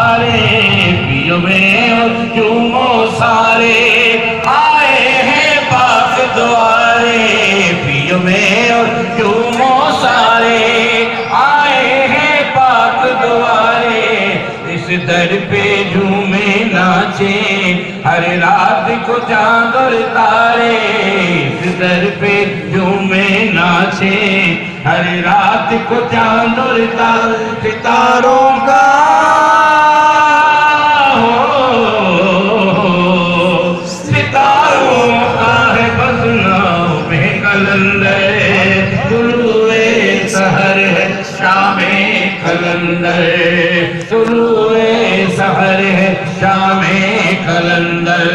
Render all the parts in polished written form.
سارے پیو میں اور جومو سارے آئے ہیں پاک دوارے پیو میں اور جومو سارے آئے ہیں پاک دوارے اس در پہ جھومے ناچیں ہر رات کو چاند اور تارے اس در پہ جھومے ناچیں ہر رات کو چاند اور تارے ستاروں کا ستاروں کا ہے بس نام میں قلندر طلوع سحر ہے شام قلندر طلوع سحر ہے شام قلندر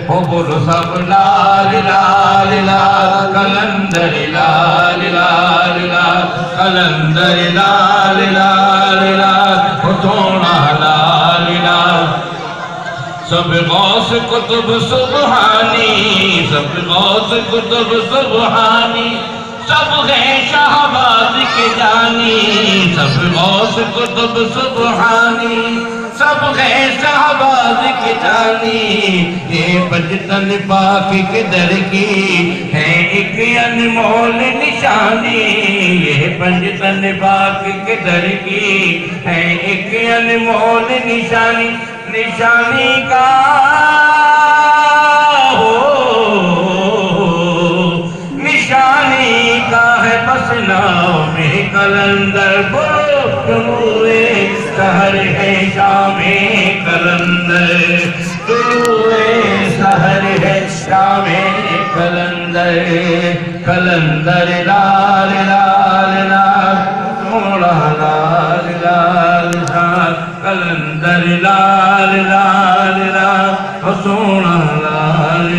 ہو بولو سب لال لال لال قلندر لال لال لال قلندر لال لال لال ہو سونا لال لال سب غوث کتب سبحانی سب غوث کتب سبحانی سب ہیں شہباز کے جانی سب غوث کتب سبحانی سب ہیں شہباز کے جانی یہ پنجتن پاک کے در کی ہے ایک انمول نشانی یہ پنجتن پاک کے در کی ہے ایک انمول نشانی نشانی کا نشانی کا ہے بس نام قلندر طلوع سحر ہے شام قلندر طلوع سحر ہے شام قلندر قلندر لال لال لال سونا لال لال لال قلندر لال لال لال سونا لال